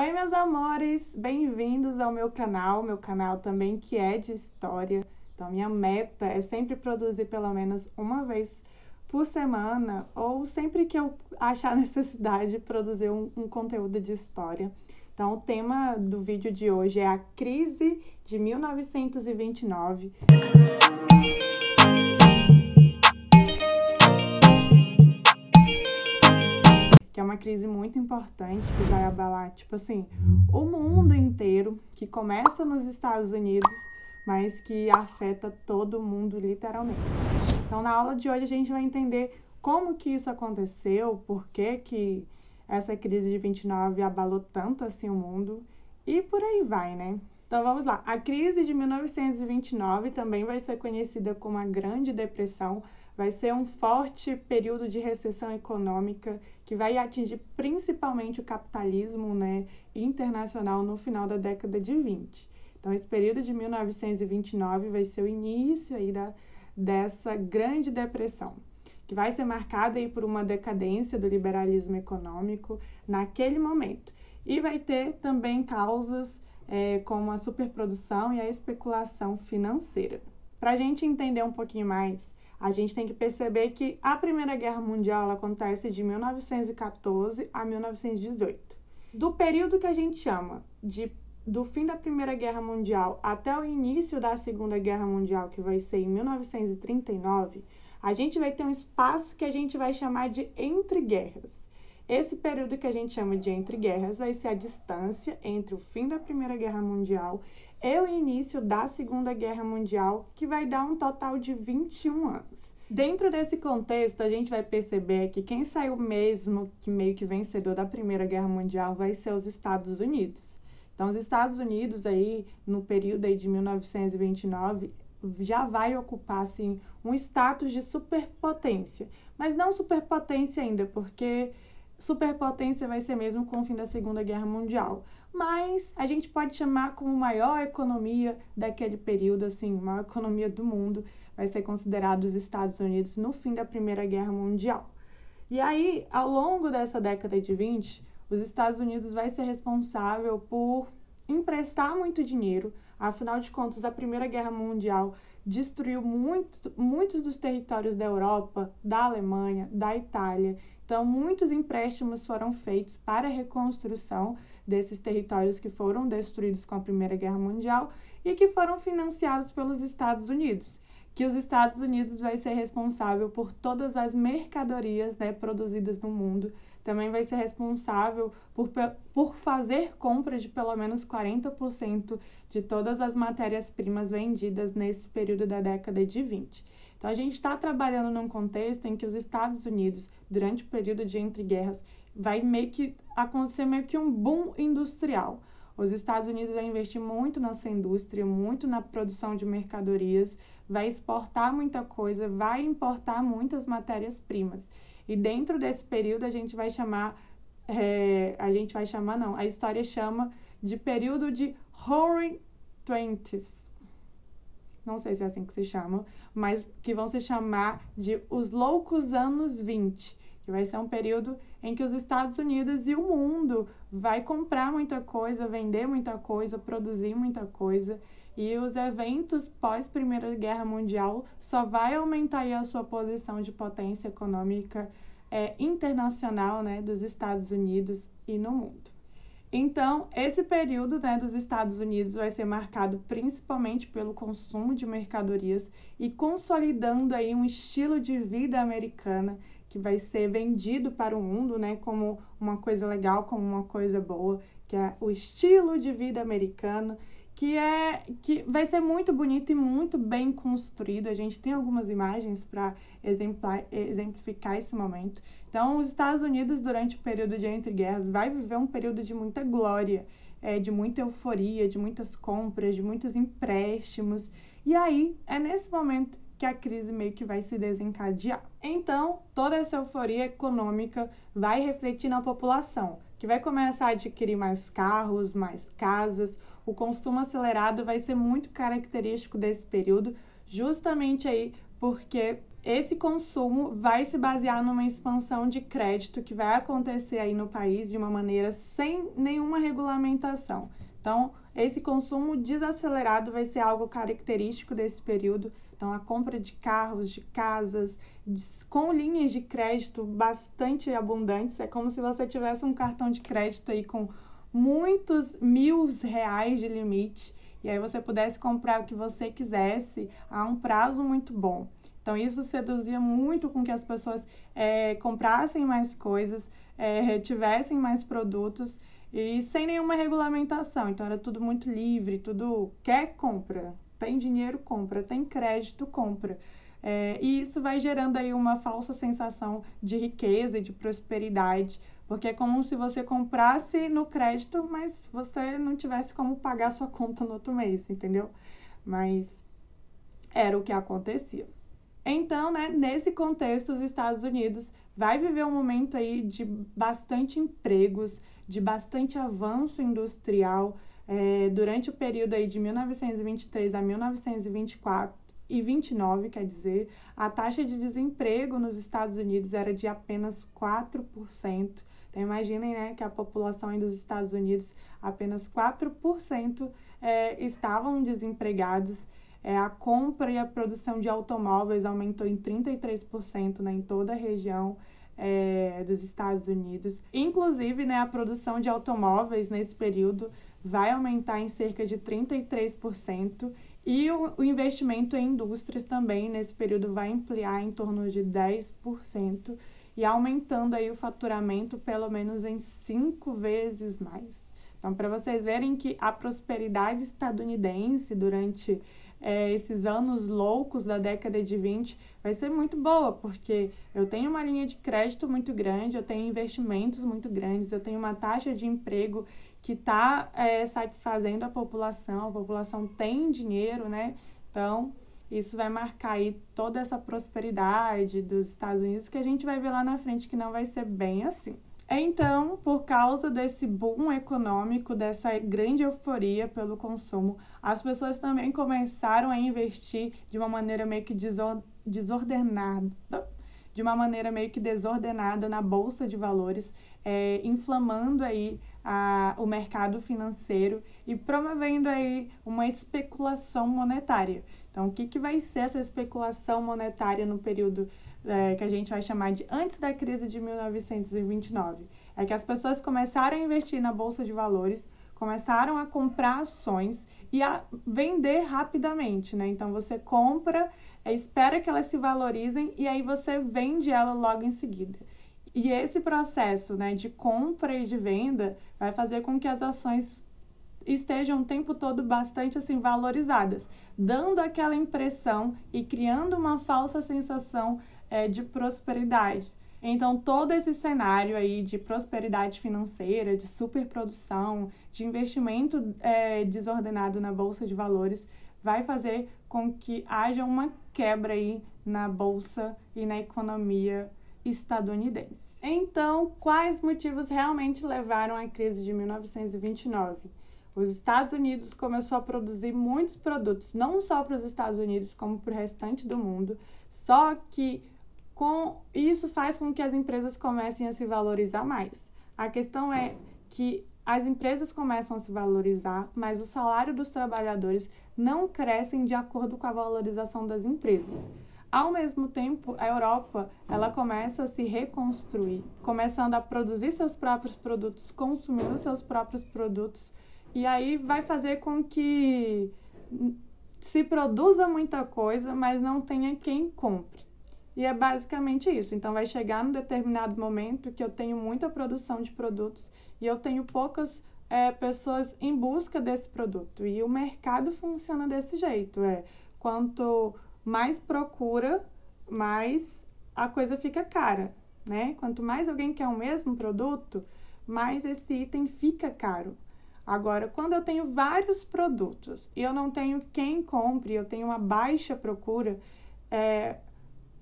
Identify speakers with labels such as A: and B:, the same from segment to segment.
A: Oi, meus amores! Bem-vindos ao meu canal também que é de história. Então, minha meta é sempre produzir pelo menos uma vez por semana ou sempre que eu achar necessidade de produzir um conteúdo de história. Então, o tema do vídeo de hoje é a crise de 1929. Que é uma crise muito importante, que vai abalar, tipo assim, o mundo inteiro, que começa nos Estados Unidos, mas que afeta todo mundo, literalmente. Então, na aula de hoje, a gente vai entender como que isso aconteceu, por que essa crise de 29 abalou tanto assim o mundo, e por aí vai, né? Então, vamos lá. A crise de 1929 também vai ser conhecida como a Grande Depressão. Vai ser um forte período de recessão econômica que vai atingir principalmente o capitalismo, né, internacional no final da década de 20. Então, esse período de 1929 vai ser o início aí dessa Grande Depressão, que vai ser marcada aí por uma decadência do liberalismo econômico naquele momento. E vai ter também causas como a superprodução e a especulação financeira. Para a gente entender um pouquinho mais, a gente tem que perceber que a Primeira Guerra Mundial acontece de 1914 a 1918. Do período que a gente chama do fim da Primeira Guerra Mundial até o início da Segunda Guerra Mundial, que vai ser em 1939, a gente vai ter um espaço que a gente vai chamar de entre-guerras. Esse período que a gente chama de entre-guerras vai ser a distância entre o fim da Primeira Guerra Mundial e o início da Segunda Guerra Mundial, que vai dar um total de 21 anos. Dentro desse contexto, a gente vai perceber que quem saiu mesmo que meio que vencedor da Primeira Guerra Mundial vai ser os Estados Unidos. Então, os Estados Unidos aí, no período aí de 1929, já vai ocupar, assim, um status de superpotência. Mas não superpotência ainda, porque superpotência vai ser mesmo com o fim da Segunda Guerra Mundial. Mas a gente pode chamar como maior economia daquele período, assim, maior economia do mundo, vai ser considerado os Estados Unidos no fim da Primeira Guerra Mundial. E aí, ao longo dessa década de 20, os Estados Unidos vai ser responsável por emprestar muito dinheiro. Afinal de contas, a Primeira Guerra Mundial destruiu muitos dos territórios da Europa, da Alemanha, da Itália. Então, muitos empréstimos foram feitos para a reconstrução desses territórios que foram destruídos com a Primeira Guerra Mundial e que foram financiados pelos Estados Unidos, que os Estados Unidos vai ser responsável por todas as mercadorias, né, produzidas no mundo. Também vai ser responsável por fazer compra de pelo menos 40% de todas as matérias-primas vendidas nesse período da década de 20. Então, a gente está trabalhando num contexto em que os Estados Unidos, durante o período de entre-guerras, vai acontecer meio que um boom industrial. Os Estados Unidos vão investir muito nessa indústria, muito na produção de mercadorias, vai exportar muita coisa, vai importar muitas matérias-primas. E dentro desse período a história chama de período de Roaring Twenties. Não sei se é assim que se chama, mas que vão se chamar de os loucos anos 20, que vai ser um período em que os Estados Unidos e o mundo vai comprar muita coisa, vender muita coisa, produzir muita coisa, e os eventos pós-Primeira Guerra Mundial só vai aumentar aí a sua posição de potência econômica internacional, né, dos Estados Unidos e no mundo. Então, esse período, né, dos Estados Unidos vai ser marcado principalmente pelo consumo de mercadorias e consolidando aí um estilo de vida americana que vai ser vendido para o mundo, né, como uma coisa legal, como uma coisa boa, que é o estilo de vida americano, que vai ser muito bonito e muito bem construído. A gente tem algumas imagens para exemplificar esse momento. Então, os Estados Unidos, durante o período de entre-guerras, vai viver um período de muita glória, de muita euforia, de muitas compras, de muitos empréstimos. E aí, é nesse momento que a crise meio que vai se desencadear. Então, toda essa euforia econômica vai refletir na população, que vai começar a adquirir mais carros, mais casas. O consumo acelerado vai ser muito característico desse período, justamente aí porque esse consumo vai se basear numa expansão de crédito que vai acontecer aí no país de uma maneira sem nenhuma regulamentação. Então, esse consumo desacelerado vai ser algo característico desse período. Então, a compra de carros, de casas, com linhas de crédito bastante abundantes. É como se você tivesse um cartão de crédito aí com muitos R$ 1.000 de limite. E aí você pudesse comprar o que você quisesse a um prazo muito bom. Então, isso seduzia muito com que as pessoas comprassem mais coisas, tivessem mais produtos e sem nenhuma regulamentação. Então, era tudo muito livre, tudo quer compra, tem dinheiro, compra, tem crédito, compra. E isso vai gerando aí uma falsa sensação de riqueza e de prosperidade, porque é como se você comprasse no crédito, mas você não tivesse como pagar sua conta no outro mês, entendeu? Mas era o que acontecia. Então, né, nesse contexto, os Estados Unidos vai viver um momento aí de bastante empregos, de bastante avanço industrial, durante o período aí de 1923 a 1924 e 29, quer dizer, a taxa de desemprego nos Estados Unidos era de apenas 4%. Então, imaginem, né, que a população aí dos Estados Unidos, apenas 4% estavam desempregados. A compra e a produção de automóveis aumentou em 33%, né, em toda a região dos Estados Unidos. Inclusive, né, a produção de automóveis nesse período vai aumentar em cerca de 33%, e o investimento em indústrias também nesse período vai ampliar em torno de 10%, e aumentando aí o faturamento pelo menos em 5 vezes mais. Então, para vocês verem que a prosperidade estadunidense durante esses anos loucos da década de 20 vai ser muito boa, porque eu tenho uma linha de crédito muito grande, eu tenho investimentos muito grandes, eu tenho uma taxa de emprego que está satisfazendo a população tem dinheiro, né? Então, isso vai marcar aí toda essa prosperidade dos Estados Unidos, que a gente vai ver lá na frente que não vai ser bem assim. Então, por causa desse boom econômico, dessa grande euforia pelo consumo, as pessoas também começaram a investir de uma maneira meio que desordenada na bolsa de valores, inflamando aí o mercado financeiro e promovendo aí uma especulação monetária. Então, o que vai ser essa especulação monetária no período que a gente vai chamar de antes da crise de 1929? É que as pessoas começaram a investir na bolsa de valores, começaram a comprar ações e a vender rapidamente, né? Então, você compra, espera que elas se valorizem e aí você vende ela logo em seguida. E esse processo, né, de compra e de venda vai fazer com que as ações estejam o tempo todo bastante assim valorizadas, dando aquela impressão e criando uma falsa sensação de prosperidade. Então, todo esse cenário aí de prosperidade financeira, de superprodução, de investimento desordenado na bolsa de valores, vai fazer com que haja uma quebra aí na bolsa e na economia estadunidense. Então, quais motivos realmente levaram à crise de 1929? Os Estados Unidos começou a produzir muitos produtos, não só para os Estados Unidos, como para o restante do mundo, só que isso faz com que as empresas comecem a se valorizar mais. A questão é que as empresas começam a se valorizar, mas o salário dos trabalhadores não crescem de acordo com a valorização das empresas. Ao mesmo tempo, a Europa, ela começa a se reconstruir, começando a produzir seus próprios produtos, consumindo seus próprios produtos, e aí vai fazer com que se produza muita coisa, mas não tenha quem compre. E é basicamente isso. Então, vai chegar num determinado momento que eu tenho muita produção de produtos e eu tenho poucas pessoas em busca desse produto. E o mercado funciona desse jeito. Quanto mais procura, mais a coisa fica cara, né? Quanto mais alguém quer o mesmo produto, mais esse item fica caro. Agora, quando eu tenho vários produtos e eu não tenho quem compre, eu tenho uma baixa procura,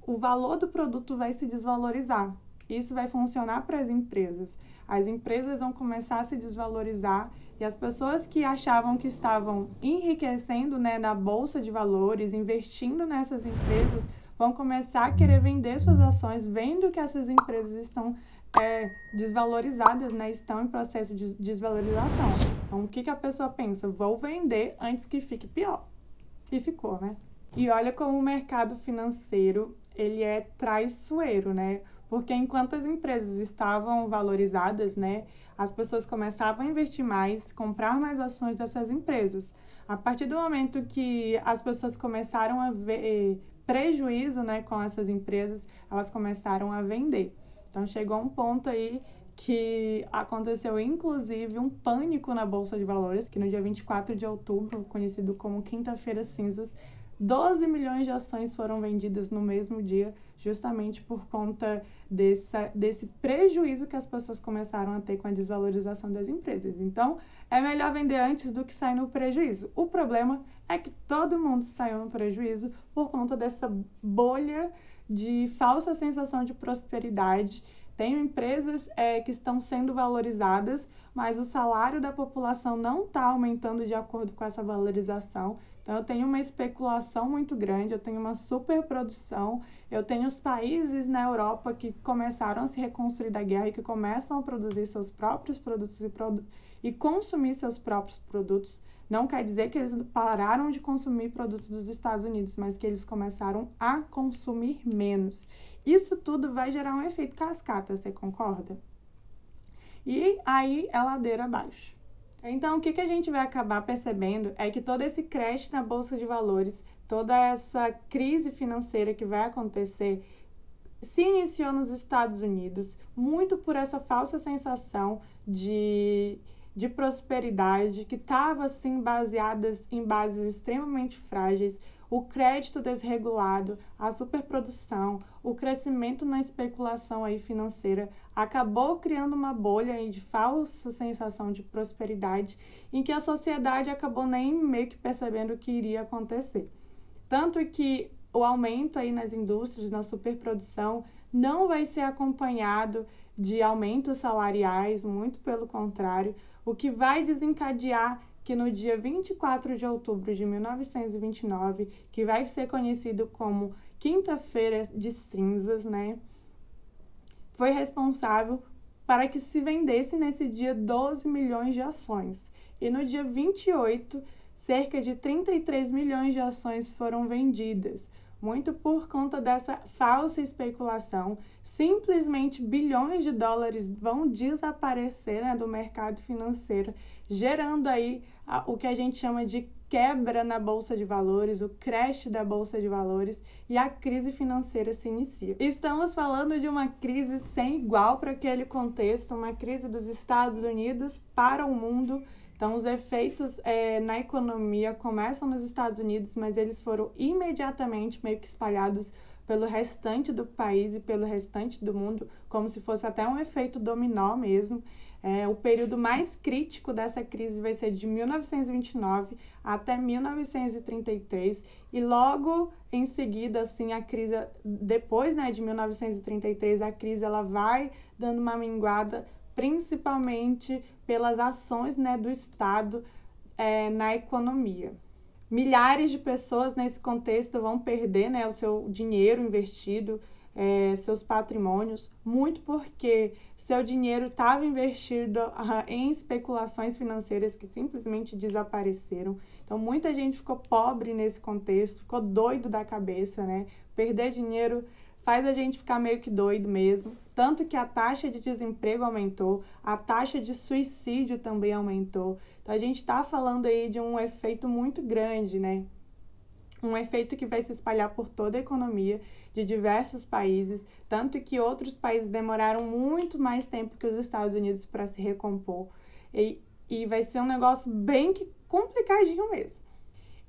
A: o valor do produto vai se desvalorizar. Isso vai funcionar para as empresas. As empresas vão começar a se desvalorizar e as pessoas que achavam que estavam enriquecendo, né, na bolsa de valores, investindo nessas empresas, vão começar a querer vender suas ações, vendo que essas empresas estão desvalorizadas, né? Estão em processo de desvalorização. Então, o que a pessoa pensa? Vou vender antes que fique pior. E ficou, né? E olha como o mercado financeiro, ele é traiçoeiro, né? Porque enquanto as empresas estavam valorizadas, né, as pessoas começavam a investir mais, comprar mais ações dessas empresas. A partir do momento que as pessoas começaram a ver prejuízo, né, com essas empresas, elas começaram a vender. Então, chegou um ponto aí que aconteceu, inclusive, um pânico na Bolsa de Valores, que no dia 24 de outubro, conhecido como Quinta-feira Cinzas, 12 milhões de ações foram vendidas no mesmo dia, justamente por conta desse prejuízo que as pessoas começaram a ter com a desvalorização das empresas. Então, é melhor vender antes do que sair no prejuízo. O problema é que todo mundo saiu no prejuízo por conta dessa bolha de falsa sensação de prosperidade. Tem empresas que estão sendo valorizadas, mas o salário da população não está aumentando de acordo com essa valorização. Então, eu tenho uma especulação muito grande, eu tenho uma superprodução, eu tenho os países na Europa que começaram a se reconstruir da guerra e que começam a produzir seus próprios produtos e consumir seus próprios produtos. Não quer dizer que eles pararam de consumir produtos dos Estados Unidos, mas que eles começaram a consumir menos. Isso tudo vai gerar um efeito cascata, você concorda? E aí é ladeira abaixo. Então, o que a gente vai acabar percebendo é que todo esse crash na Bolsa de Valores, toda essa crise financeira que vai acontecer, se iniciou nos Estados Unidos, muito por essa falsa sensação de prosperidade, que estava assim baseadas em bases extremamente frágeis, o crédito desregulado, a superprodução, o crescimento na especulação aí financeira acabou criando uma bolha aí de falsa sensação de prosperidade em que a sociedade acabou nem meio que percebendo o que iria acontecer. Tanto que o aumento aí nas indústrias, na superprodução, não vai ser acompanhado de aumentos salariais, muito pelo contrário, o que vai desencadear que no dia 24 de outubro de 1929, que vai ser conhecido como Quinta-feira de Cinzas, né, foi responsável para que se vendesse nesse dia 12 milhões de ações. E no dia 28, cerca de 33 milhões de ações foram vendidas, muito por conta dessa falsa especulação. Simplesmente bilhões de dólares vão desaparecer, né, do mercado financeiro, gerando aí o que a gente chama de quebra na Bolsa de Valores, o crash da Bolsa de Valores, e a crise financeira se inicia. Estamos falando de uma crise sem igual para aquele contexto, uma crise dos Estados Unidos para o mundo. Então, os efeitos na economia começam nos Estados Unidos, mas eles foram imediatamente meio que espalhados pelo restante do país e pelo restante do mundo, como se fosse até um efeito dominó mesmo. O período mais crítico dessa crise vai ser de 1929 até 1933, e logo em seguida, assim, a crise, depois, né, de 1933, a crise ela vai dando uma minguada, principalmente pelas ações, né, do Estado na economia. Milhares de pessoas nesse contexto vão perder, né, o seu dinheiro investido, seus patrimônios, muito porque seu dinheiro estava investido em especulações financeiras que simplesmente desapareceram. Então, muita gente ficou pobre nesse contexto, ficou doido da cabeça, né? Perder dinheiro faz a gente ficar meio que doido mesmo. Tanto que a taxa de desemprego aumentou, a taxa de suicídio também aumentou. Então, a gente está falando aí de um efeito muito grande, né? Um efeito que vai se espalhar por toda a economia de diversos países, tanto que outros países demoraram muito mais tempo que os Estados Unidos para se recompor, e vai ser um negócio bem que complicadinho mesmo.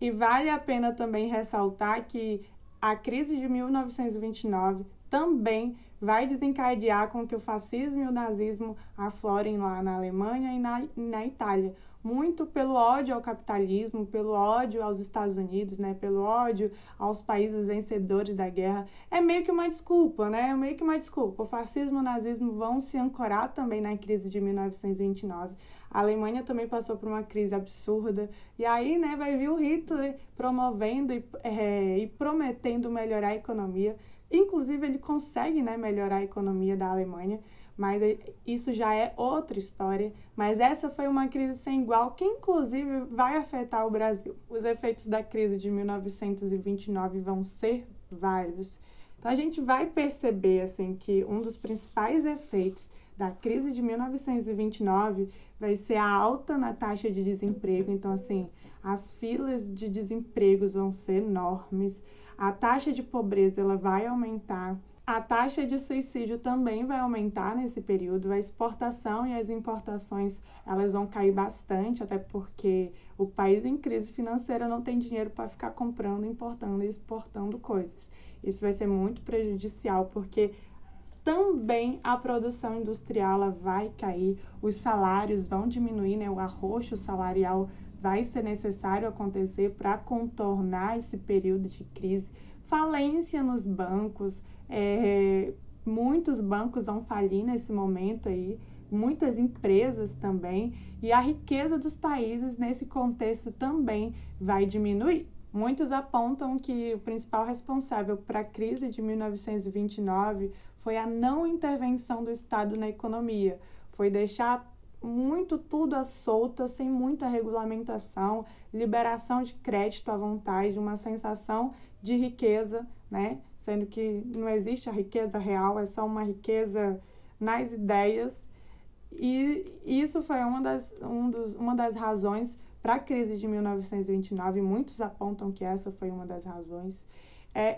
A: E vale a pena também ressaltar que a crise de 1929 também vai desencadear com que o fascismo e o nazismo aflorem lá na Alemanha e na Itália, muito pelo ódio ao capitalismo, pelo ódio aos Estados Unidos, né, pelo ódio aos países vencedores da guerra. É meio que uma desculpa, né? É meio que uma desculpa. O fascismo e o nazismo vão se ancorar também na crise de 1929. A Alemanha também passou por uma crise absurda. E aí, né, vai vir o Hitler promovendo e prometendo melhorar a economia. Inclusive, ele consegue, né, melhorar a economia da Alemanha, mas isso já é outra história. Mas essa foi uma crise sem igual, que inclusive vai afetar o Brasil. Os efeitos da crise de 1929 vão ser vários. Então, a gente vai perceber, assim, que um dos principais efeitos da crise de 1929 vai ser a alta na taxa de desemprego. Então, assim, as filas de desempregos vão ser enormes. A taxa de pobreza ela vai aumentar, a taxa de suicídio também vai aumentar nesse período, a exportação e as importações elas vão cair bastante, até porque o país em crise financeira não tem dinheiro para ficar comprando, importando e exportando coisas. Isso vai ser muito prejudicial, porque também a produção industrial ela vai cair, os salários vão diminuir, né? O arroxo salarial vai ser necessário acontecer para contornar esse período de crise. Falência nos bancos, muitos bancos vão falir nesse momento aí, muitas empresas também, e a riqueza dos países nesse contexto também vai diminuir. Muitos apontam que o principal responsável para a crise de 1929 foi a não intervenção do Estado na economia, foi deixar tudo à solta, sem muita regulamentação, liberação de crédito à vontade, uma sensação de riqueza, né? Sendo que não existe a riqueza real, é só uma riqueza nas ideias. E isso foi uma das razões para a crise de 1929, muitos apontam que essa foi uma das razões.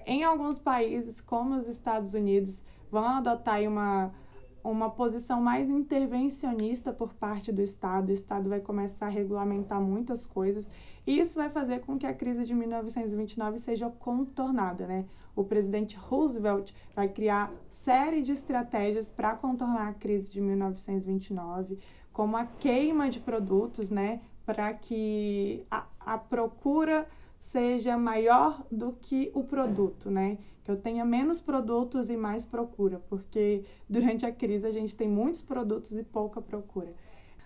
A: Em alguns países, como os Estados Unidos, vão adotar aí uma posição mais intervencionista por parte do Estado. O Estado vai começar a regulamentar muitas coisas e isso vai fazer com que a crise de 1929 seja contornada, né? O presidente Roosevelt vai criar série de estratégias para contornar a crise de 1929, como a queima de produtos, né? Para que a procura seja maior do que o produto, né? Que eu tenha menos produtos e mais procura, porque durante a crise a gente tem muitos produtos e pouca procura.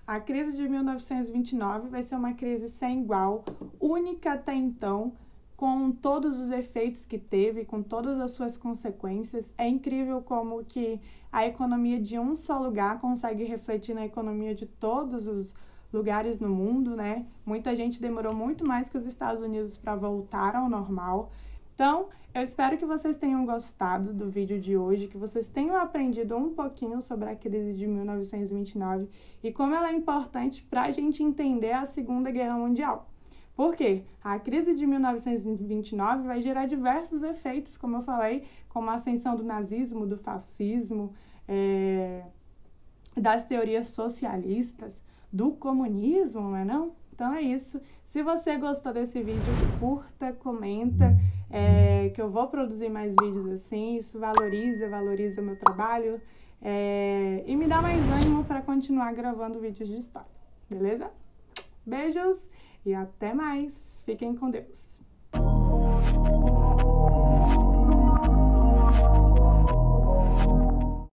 A: A crise de 1929 vai ser uma crise sem igual, única até então, com todos os efeitos que teve, com todas as suas consequências. É incrível como que a economia de um só lugar consegue refletir na economia de todos os lugares no mundo, né? Muita gente demorou muito mais que os Estados Unidos para voltar ao normal. Então, eu espero que vocês tenham gostado do vídeo de hoje, que vocês tenham aprendido um pouquinho sobre a crise de 1929 e como ela é importante para a gente entender a Segunda Guerra Mundial. Por quê? A crise de 1929 vai gerar diversos efeitos, como eu falei, como a ascensão do nazismo, do fascismo, das teorias socialistas, do comunismo, não é não? Então é isso. Se você gostou desse vídeo, curta, comenta, que eu vou produzir mais vídeos assim. Isso valoriza o meu trabalho e me dá mais ânimo para continuar gravando vídeos de história, beleza? Beijos e até mais. Fiquem com Deus.